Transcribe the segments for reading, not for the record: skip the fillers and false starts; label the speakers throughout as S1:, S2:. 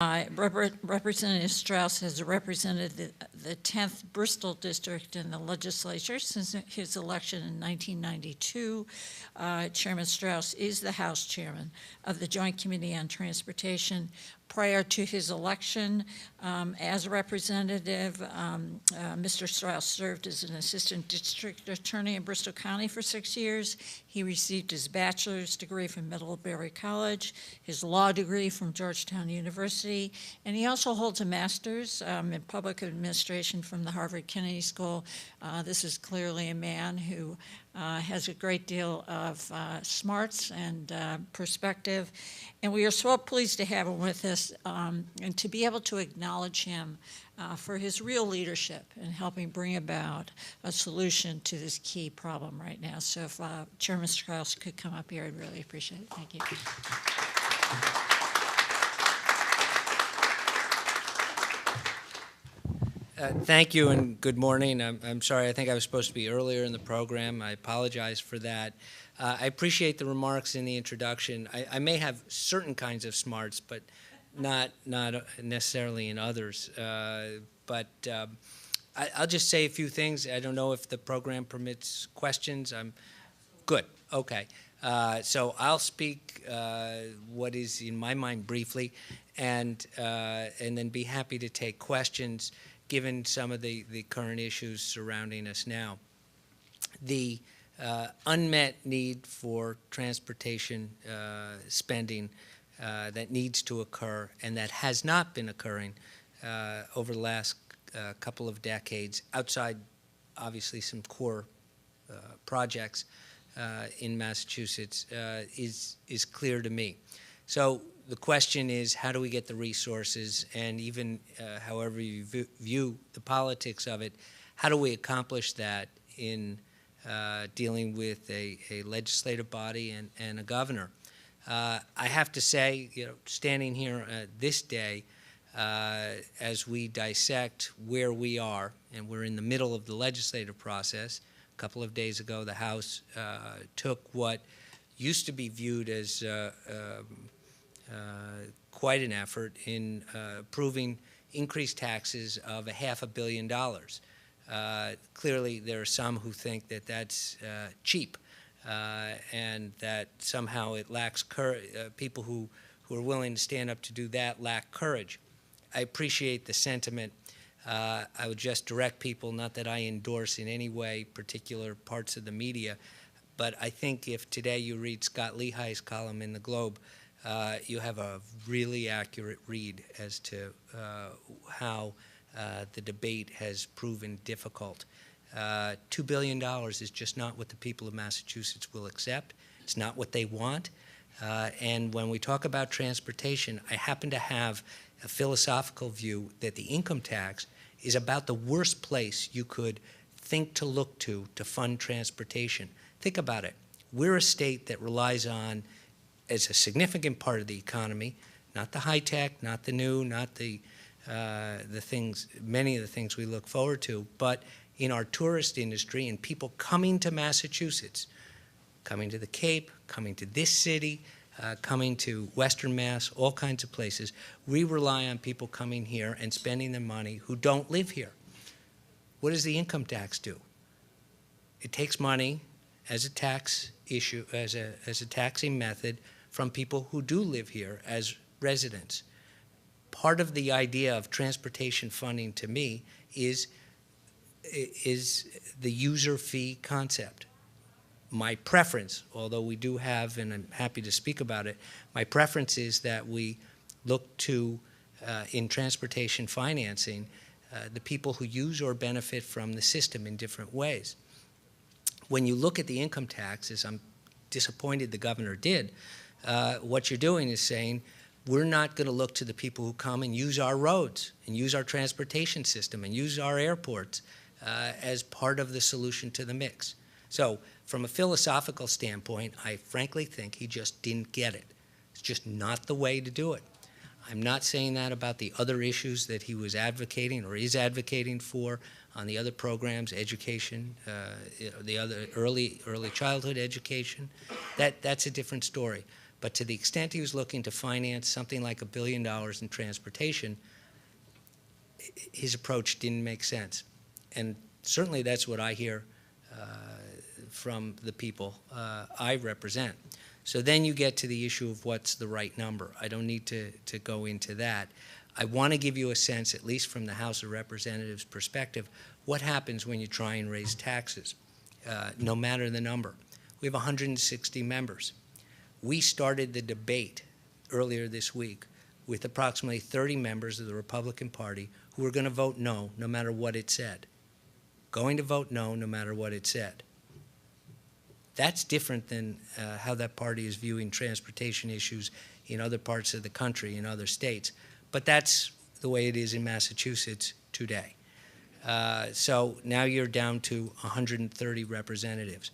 S1: Representative Strauss has represented the 10th Bristol District in the Legislature since his election in 1992. Chairman Strauss is the House Chairman of the Joint Committee on Transportation. Prior to his election as representative, Mr. Strauss served as an assistant district attorney in Bristol County for 6 years. He received his bachelor's degree from Middlebury College, his law degree from Georgetown University, and he also holds a master's in public administration from the Harvard Kennedy School. This is clearly a man who has a great deal of smarts and perspective, and we are so pleased to have him with us and to be able to acknowledge him for his real leadership in helping bring about a solution to this key problem right now. So if Chairman Strauss could come up here, I'd really appreciate it. Thank you.
S2: Thank you and good morning. I'm sorry, I think I was supposed to be earlier in the program. I apologize for that. I appreciate the remarks in the introduction. I may have certain kinds of smarts, but not necessarily in others. I'll just say a few things. I don't know if the program permits questions. Good. Okay. So I'll speak what is in my mind briefly, and then be happy to take questions given some of the current issues surrounding us now. The unmet need for transportation spending that needs to occur and that has not been occurring over the last couple of decades, outside obviously some core projects in Massachusetts, is clear to me. So the question is, how do we get the resources, and even however you view the politics of it, how do we accomplish that in dealing with a legislative body and a governor? I have to say, standing here this day, as we dissect where we are, and we're in the middle of the legislative process. A couple of days ago, the House took what used to be viewed as quite an effort in approving increased taxes of $500 million. Clearly, there are some who think that that's cheap, and that somehow it lacks courage. People who are willing to stand up to do that lack courage. I appreciate the sentiment. I would just direct people, not that I endorse in any way particular parts of the media, but I think if today you read Scott Lehigh's column in the Globe, you have a really accurate read as to how the debate has proven difficult. $2 billion is just not what the people of Massachusetts will accept. It's not what they want. And when we talk about transportation, I happen to have a philosophical view that the income tax is about the worst place you could think to look to fund transportation. Think about it. We're a state that relies on, as a significant part of the economy, not the high tech, not the new, not the things, many of the things we look forward to, but in our tourist industry and people coming to Massachusetts, coming to the Cape, coming to this city, coming to Western Mass, all kinds of places. We rely on people coming here and spending their money who don't live here. What does the income tax do? It takes money as a tax issue, as a taxing method from people who do live here as residents. Part of the idea of transportation funding to me is the user fee concept. My preference, although we do have, and I'm happy to speak about it, my preference is that we look to, in transportation financing, the people who use or benefit from the system in different ways. When you look at the income tax, as I'm disappointed the governor did, what you're doing is saying, we're not going to look to the people who come and use our roads and use our transportation system and use our airports as part of the solution to the mix. So from a philosophical standpoint, I frankly think he just didn't get it. It's just not the way to do it. I'm not saying that about the other issues that he was advocating or is advocating for on the other programs, education, the other early childhood education. That's a different story. But to the extent he was looking to finance something like $1 billion in transportation, his approach didn't make sense. And certainly that's what I hear from the people I represent. So then you get to the issue of what's the right number. I don't need to go into that. I want to give you a sense, at least from the House of Representatives' perspective, what happens when you try and raise taxes, no matter the number. We have 160 members. We started the debate earlier this week with approximately 30 members of the Republican Party who were going to vote no, no matter what it said. Going to vote no, no matter what it said. That's different than how that party is viewing transportation issues in other parts of the country, in other states. But that's the way it is in Massachusetts today. So now you're down to 130 representatives.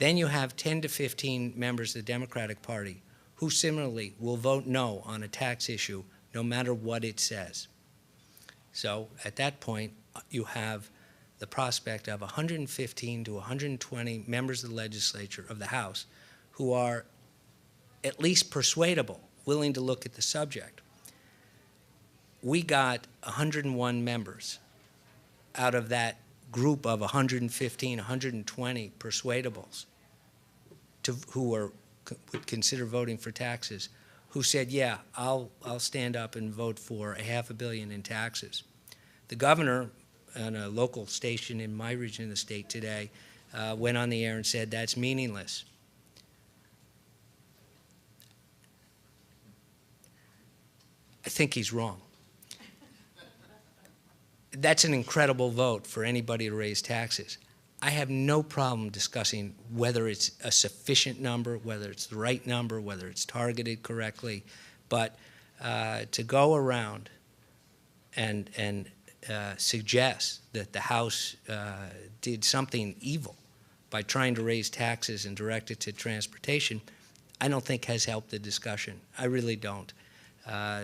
S2: Then you have 10 to 15 members of the Democratic Party who similarly will vote no on a tax issue no matter what it says. So at that point, you have the prospect of 115 to 120 members of the legislature, of the House, who are at least persuadable, willing to look at the subject. We got 101 members out of that group of 115, 120 persuadables who would consider voting for taxes, who said, yeah, I'll stand up and vote for $500 million in taxes. The governor on a local station in my region of the state today went on the air and said that's meaningless. I think he's wrong. That's an incredible vote for anybody to raise taxes. I have no problem discussing whether it's a sufficient number, whether it's the right number, whether it's targeted correctly, but to go around and suggest that the House did something evil by trying to raise taxes and direct it to transportation, I don't think has helped the discussion. I really don't.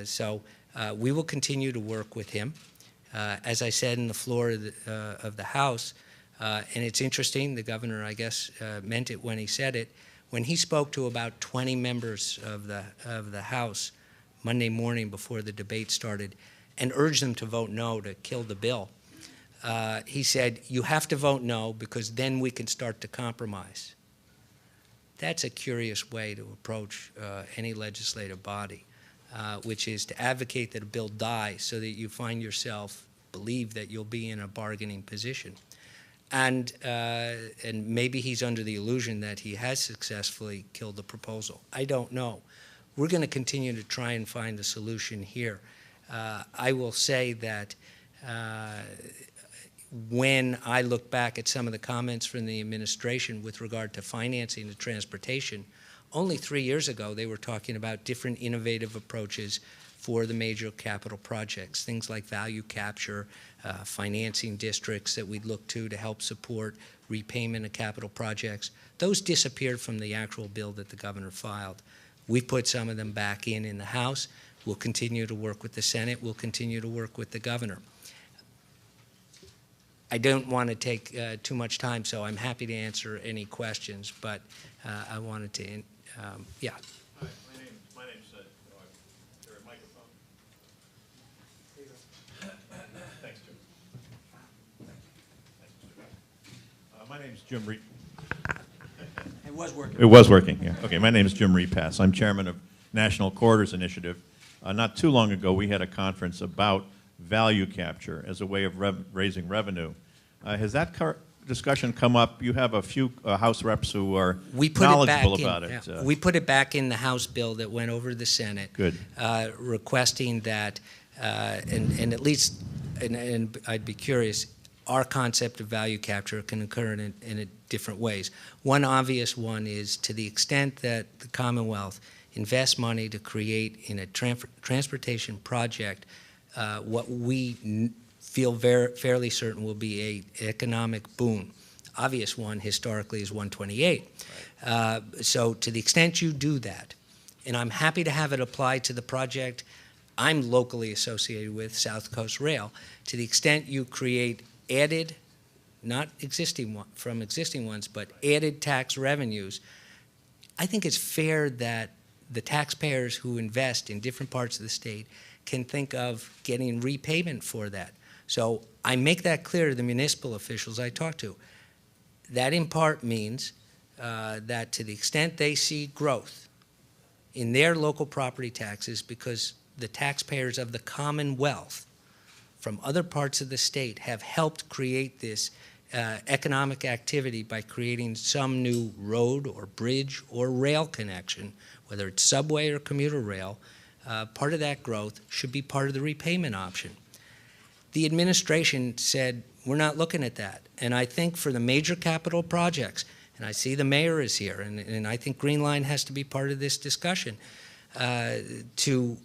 S2: So we will continue to work with him. As I said in the floor of the House, and it's interesting, the governor, I guess, meant it when he said it. When he spoke to about 20 members of the House Monday morning before the debate started and urged them to vote no to kill the bill, he said, you have to vote no because then we can start to compromise. That's a curious way to approach any legislative body, which is to advocate that a bill die so that you find yourself believe that you'll be in a bargaining position. And maybe he's under the illusion that he has successfully killed the proposal. I don't know. We're going to continue to try and find a solution here. I will say that when I look back at some of the comments from the administration with regard to financing the transportation, only 3 years ago they were talking about different innovative approaches for the major capital projects, things like value capture, financing districts that we'd look to help support repayment of capital projects. Those disappeared from the actual bill that the governor filed. We put some of them back in the House. We'll continue to work with the Senate. We'll continue to work with the governor. I don't want to take too much time, so I'm happy to answer any questions, but I wanted to, yeah.
S3: Hi, my name's is there a microphone? Thanks, Jim. Thanks, Mr. My name's Jim Reed.
S2: It was working.
S3: It was working, yeah. Okay, my name is Jim Repass. I'm chairman of National Corridors Initiative. Not too long ago, we had a conference about value capture as a way of raising revenue. Has that discussion come up? You have a few House reps who are knowledgeable about it.
S2: Yeah. We put it back in the House bill that went over to the Senate.
S3: Good.
S2: Requesting that, and at least, and I'd be curious, our concept of value capture can occur in different ways. One obvious one is to the extent that the Commonwealth invests money to create in a transportation project what we feel fairly certain will be an economic boon. Obvious one historically is 128. Right. So to the extent you do that, and I'm happy to have it applied to the project I'm locally associated with, South Coast Rail, to the extent you create added, not existing from existing ones, but added tax revenues, I think it's fair that the taxpayers who invest in different parts of the state can think of getting repayment for that. So I make that clear to the municipal officials I talk to. That in part means that to the extent they see growth in their local property taxes because the taxpayers of the Commonwealth from other parts of the state have helped create this economic activity by creating some new road or bridge or rail connection, whether it's subway or commuter rail, part of that growth should be part of the repayment option. The administration said, we're not looking at that. And I think for the major capital projects, and I see the mayor is here, and I think Green Line has to be part of this discussion, to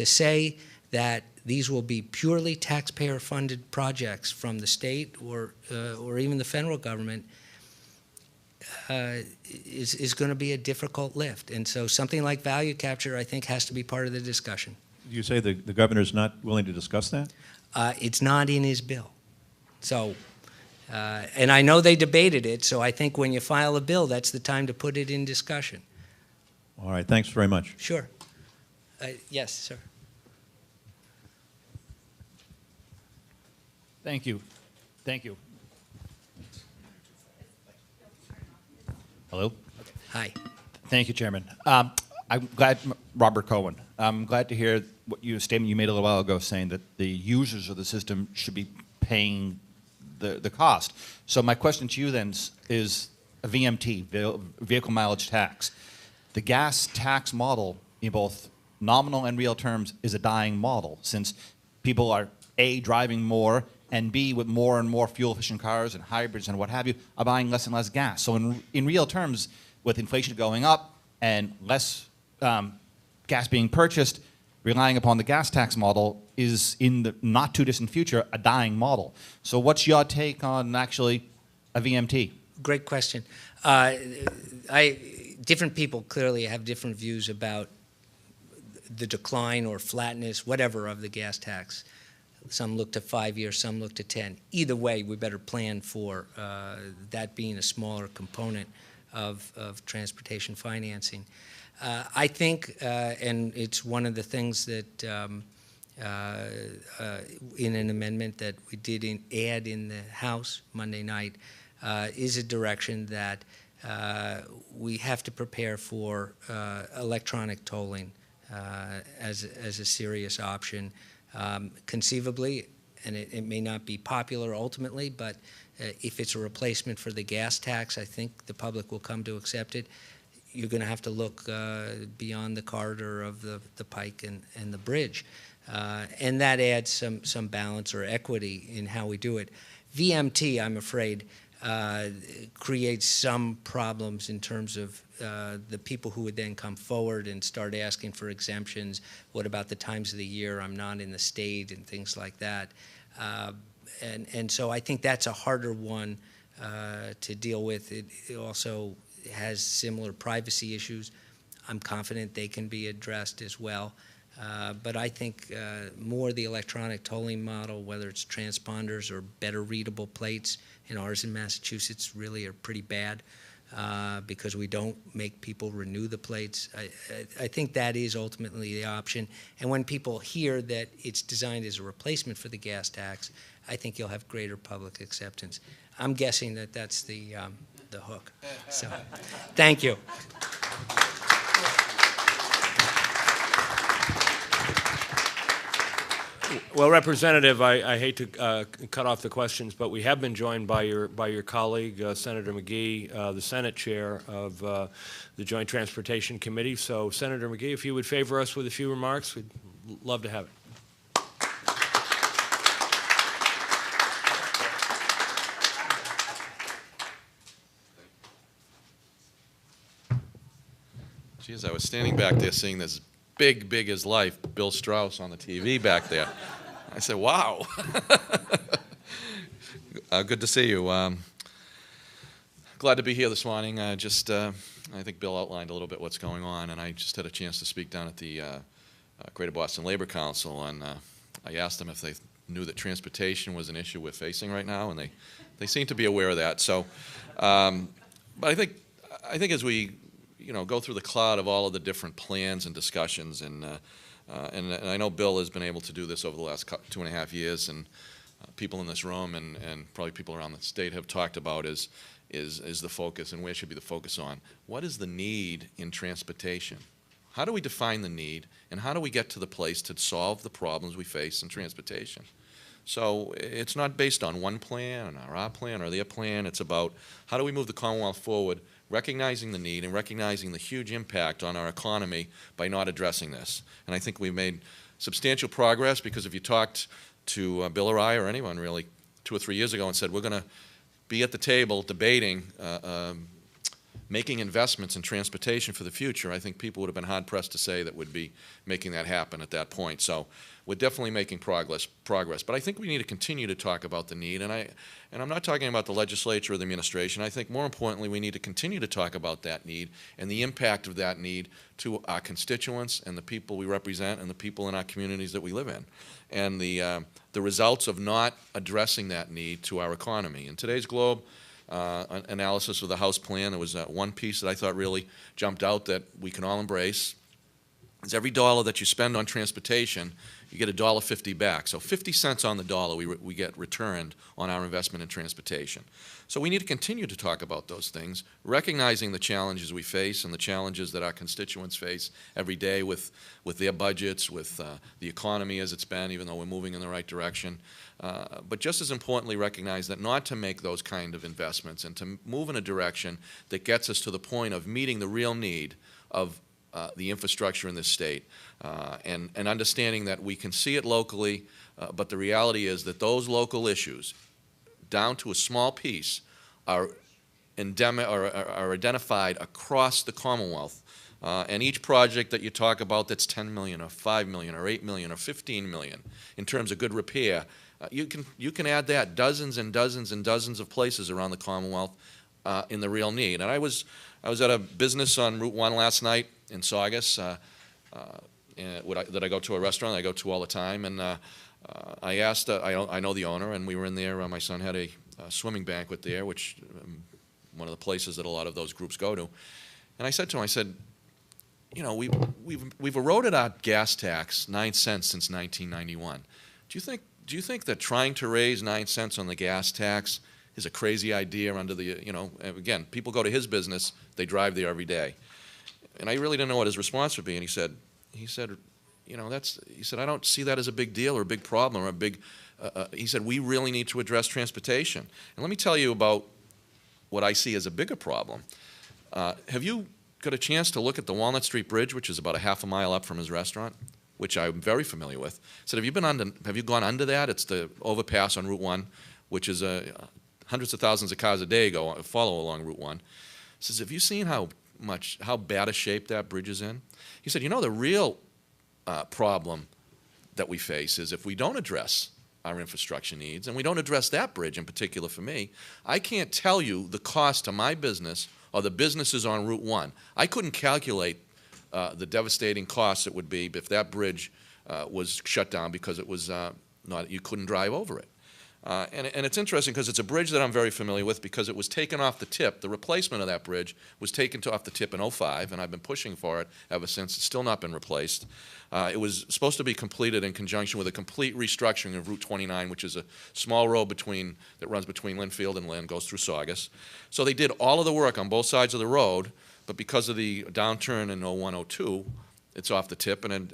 S2: say that these will be purely taxpayer-funded projects from the state or even the federal government is going to be a difficult lift. And so something like value capture, I think, has to be part of the discussion.
S3: You say the governor's not willing to discuss that?
S2: It's not in his bill. So, and I know they debated it, so I think when you file a bill, that's the time to put it in discussion.
S3: All right, thanks very much.
S2: Sure. Yes, sir.
S4: Thank you. Thank you. Hello?
S2: Hi.
S4: Thank you, Chairman. I'm glad, Robert Cohen, I'm glad to hear what statement you made a little while ago saying that the users of the system should be paying the cost. So my question to you then is a VMT, vehicle mileage tax. The gas tax model in both nominal and real terms is a dying model since people are A, driving more, and B, with more and more fuel-efficient cars and hybrids and what have you, are buying less and less gas. So in real terms, with inflation going up and less gas being purchased, relying upon the gas tax model is, in the not-too-distant future, a dying model. So what's your take on actually a VMT?
S2: Great question. Different people clearly have different views about the decline or flatness, whatever, of the gas tax. Some look to 5 years, some look to 10. Either way, we better plan for that being a smaller component of transportation financing. I think, and it's one of the things that in an amendment that we did add in the House Monday night, is a direction that we have to prepare for electronic tolling as a serious option. Conceivably, and it may not be popular ultimately, but if it's a replacement for the gas tax, I think the public will come to accept it. You're going to have to look beyond the corridor of the pike and the bridge. And that adds some balance or equity in how we do it. VMT, I'm afraid, creates some problems in terms of the people who would then come forward and start asking for exemptions. What about the times of the year I'm not in the state and things like that? And so I think that's a harder one to deal with. It also has similar privacy issues. I'm confident they can be addressed as well. But I think more the electronic tolling model, whether it's transponders or better readable plates, and ours in Massachusetts really are pretty bad because we don't make people renew the plates. I think that is ultimately the option. And when people hear that it's designed as a replacement for the gas tax, I think you'll have greater public acceptance. I'm guessing that that's the hook. So, thank you.
S5: Well, Representative, I hate to cut off the questions, but we have been joined by your colleague, Senator McGee, the Senate Chair of the Joint Transportation Committee. So, Senator McGee, if you would favor us with a few remarks, we'd love to have it.
S6: Geez, I was standing back there seeing this big as life Bill Strauss on the TV back there. I said, wow. Good to see you. Glad to be here this morning. I think Bill outlined a little bit what's going on, and I just had a chance to speak down at the Greater Boston Labor Council, and I asked them if they knew that transportation was an issue we're facing right now, and they seem to be aware of that. So, but I think I think as we, go through the cloud of all of the different plans and discussions, and I know Bill has been able to do this over the last 2.5 years, and people in this room and probably people around the state have talked about is the focus, and where should be the focus on. What is the need in transportation? How do we define the need, and how do we get to the place to solve the problems we face in transportation? So it's not based on one plan or our plan or their plan. It's about how do we move the Commonwealth forward, recognizing the need and recognizing the huge impact on our economy by not addressing this. And I think we've made substantial progress, because if you talked to Bill or I or anyone really 2 or 3 years ago and said we're going to be at the table debating making investments in transportation for the future, I think people would have been hard-pressed to say that we'd be making that happen at that point. So we're definitely making progress. But I think we need to continue to talk about the need, and I'm not talking about the legislature or the administration. I think more importantly, we need to continue to talk about that need and the impact of that need to our constituents and the people we represent and the people in our communities that we live in, and the results of not addressing that need to our economy. In today's Globe, analysis of the House plan, there was one piece that I thought really jumped out that we can all embrace. Is every dollar that you spend on transportation, you get $1.50 back. So 50 cents on the dollar we get returned on our investment in transportation. So we need to continue to talk about those things, recognizing the challenges we face and the challenges that our constituents face every day with their budgets, with the economy as it's been, even though we're moving in the right direction. But just as importantly, recognize that not to make those kind of investments and to move in a direction that gets us to the point of meeting the real need of the infrastructure in this state, and understanding that we can see it locally, but the reality is that those local issues, down to a small piece, are identified across the Commonwealth. And each project that you talk about that's $10 million or $5 million or $8 million or $15 million in terms of good repair, you can add that dozens and dozens and dozens of places around the Commonwealth in the real need. And I was at a business on Route 1 last night in Saugus that I go to, a restaurant I go to all the time, and I asked, I know the owner, and we were in there. My son had a swimming banquet there, which one of the places that a lot of those groups go to. And I said to him, I said, we've eroded our gas tax 9 cents since 1991. Do you think that trying to raise 9 cents on the gas tax is a crazy idea under the, again, people go to his business, they drive there every day. And I really didn't know what his response would be, and he said, I don't see that as a big deal or a big problem or a big, he said, we really need to address transportation. And let me tell you about what I see as a bigger problem. Have you got a chance to look at the Walnut Street Bridge, which is about a half a mile up from his restaurant, which I'm very familiar with? I said, have you gone under that? It's the overpass on Route 1, which is hundreds of thousands of cars a day follow along Route 1. He says, have you seen how bad a shape that bridge is in? He said, the real problem that we face is if we don't address our infrastructure needs, and we don't address that bridge in particular for me, I can't tell you the cost to my business or the businesses on Route 1. I couldn't calculate the devastating costs it would be if that bridge was shut down because it was you couldn't drive over it. And it's interesting because it's a bridge that I'm very familiar with because it was taken off the tip. The replacement of that bridge was taken off the tip in ~05, and I've been pushing for it ever since. It's still not been replaced. It was supposed to be completed in conjunction with a complete restructuring of Route 29, which is a small road that runs between Linfield and Lynn, goes through Saugus. So they did all of the work on both sides of the road, but because of the downturn in '01, '02, it's off the tip, and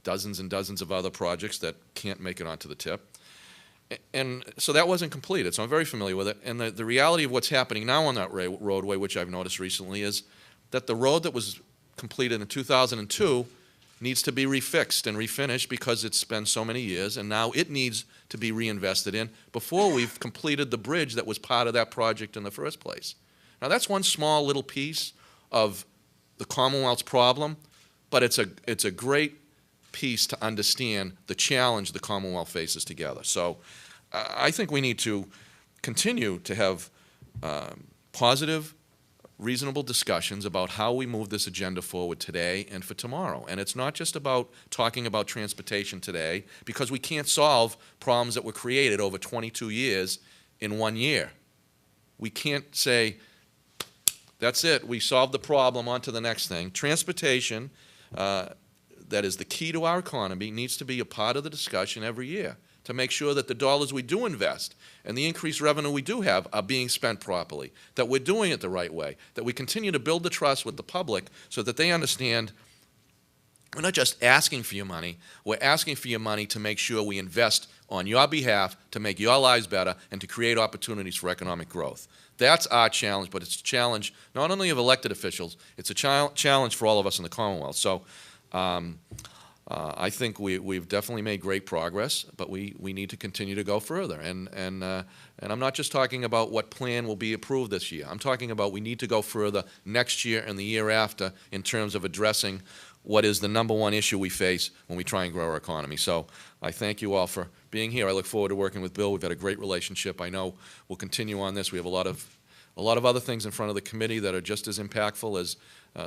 S6: dozens and dozens of other projects that can't make it onto the tip. And so that wasn't completed, so I'm very familiar with it. And the reality of what's happening now on that roadway, which I've noticed recently, is that the road that was completed in 2002 needs to be refixed and refinished because it's been so many years, and now it needs to be reinvested in before we've completed the bridge that was part of that project in the first place. Now that's one small little piece of the Commonwealth's problem, but it's a great piece to understand the challenge the Commonwealth faces together. So I think we need to continue to have positive, reasonable discussions about how we move this agenda forward today and for tomorrow. And it's not just about talking about transportation today, because we can't solve problems that were created over 22 years in 1 year. We can't say, that's it, we solved the problem, on to the next thing. Transportation, that is the key to our economy, needs to be a part of the discussion every year to make sure that the dollars we do invest and the increased revenue we do have are being spent properly, that we're doing it the right way, that we continue to build the trust with the public so that they understand we're not just asking for your money, we're asking for your money to make sure we invest on your behalf to make your lives better and to create opportunities for economic growth. That's our challenge, but it's a challenge not only of elected officials, it's a challenge for all of us in the Commonwealth. So I think we've definitely made great progress, but we need to continue to go further. And I'm not just talking about what plan will be approved this year. I'm talking about we need to go further next year and the year after in terms of addressing what is the #1 issue we face when we try and grow our economy. So I thank you all for being here. I look forward to working with Bill. We've had a great relationship. I know we'll continue on this. We have a lot of other things in front of the committee that are just as impactful as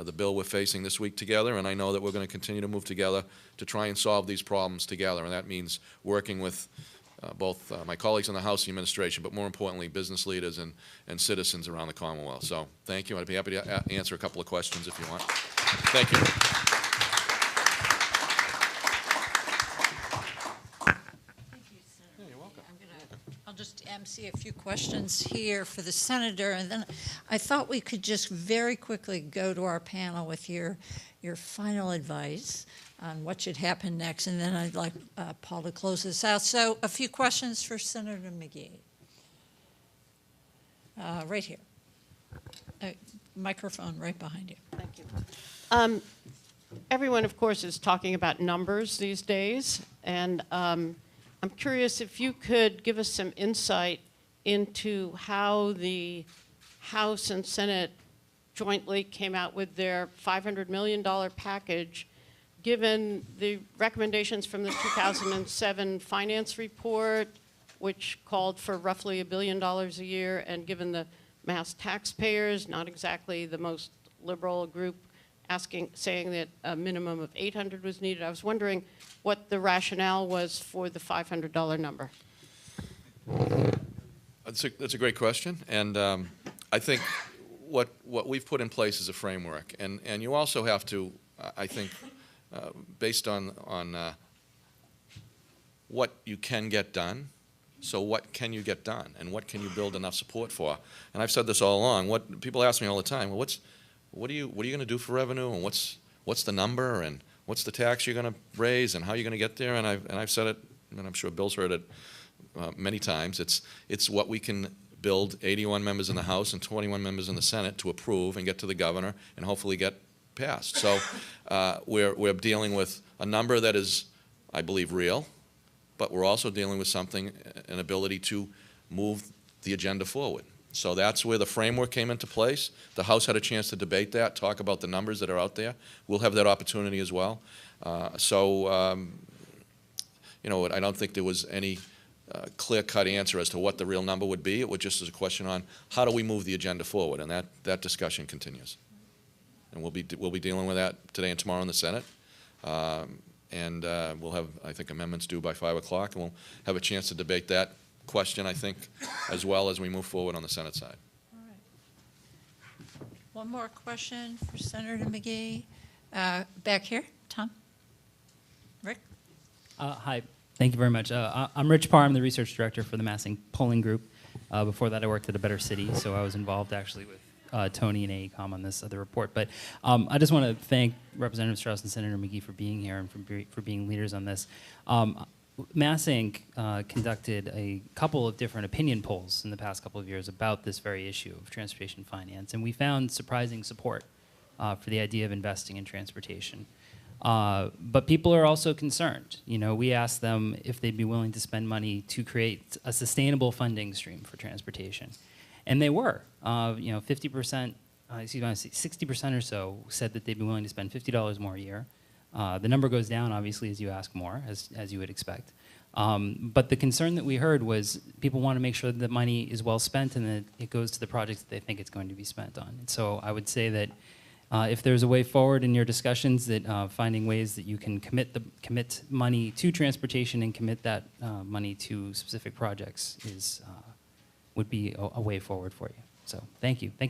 S6: the bill we're facing this week together, and I know that we're going to continue to move together to try and solve these problems together, and that means working with both my colleagues in the House administration, but more importantly, business leaders and citizens around the Commonwealth. So thank you. I'd be happy to answer a couple of questions if you want. Thank you.
S1: I'll just MC a few questions here for the senator, and then I thought we could just very quickly go to our panel with your final advice on what should happen next, and then I'd like Paul to close this out. So a few questions for Senator McGee. Right here. Microphone right behind you.
S7: Thank you. Everyone, of course, is talking about numbers these days, and I'm curious if you could give us some insight into how the House and Senate jointly came out with their $500 million package, given the recommendations from the 2007 finance report, which called for roughly $1 billion a year, and given the mass taxpayers, not exactly the most liberal group, saying that a minimum of 800 was needed. I was wondering what the rationale was for the $500 number.
S6: That's a great question, and I think what we've put in place is a framework, and you also have to, I think, based on what you can get done. So what can you get done, and what can you build enough support for? And I've said this all along. What people ask me all the time, well, what are you going to do for revenue, and what's the number, and what's the tax you're going to raise, and how you're going to get there? And I've said it, and I'm sure Bill's heard it many times. It's what we can build 81 members in the House and 21 members in the Senate to approve and get to the governor and hopefully get passed. So we're dealing with a number that is, I believe, real, but we're also dealing with something, an ability to move the agenda forward. So that's where the framework came into place. The House had a chance to debate that, talk about the numbers that are out there. We'll have that opportunity as well. You know, I don't think there was any clear-cut answer as to what the real number would be. It was just a question on how do we move the agenda forward, and that discussion continues. And we'll be dealing with that today and tomorrow in the Senate. And we'll have, I think, amendments due by 5 o'clock, and we'll have a chance to debate that question, I think, as well as we move forward on the Senate side.
S1: All right. One more question for Senator McGee. Back here, Tom? Rick?
S8: Hi, thank you very much. I'm Rich Parr. I'm the research director for the Massing Polling Group. Before that, I worked at A Better City, so I was involved actually with Tony and AECOM on this other report. But I just want to thank Representative Strauss and Senator McGee for being here and for being leaders on this. Massing conducted a couple of different opinion polls in the past couple of years about this very issue of transportation finance, and we found surprising support for the idea of investing in transportation. But people are also concerned. You know, we asked them if they'd be willing to spend money to create a sustainable funding stream for transportation. And they were. You know, 50%, 60% or so said that they'd be willing to spend $50 more a year. The number goes down, obviously, as you ask more, as you would expect. But the concern that we heard was people want to make sure that the money is well spent and that it goes to the projects that they think it's going to be spent on. And so I would say that if there's a way forward in your discussions, that finding ways that you can commit money to transportation and commit that money to specific projects would be a way forward for you. So thank you. Thank you.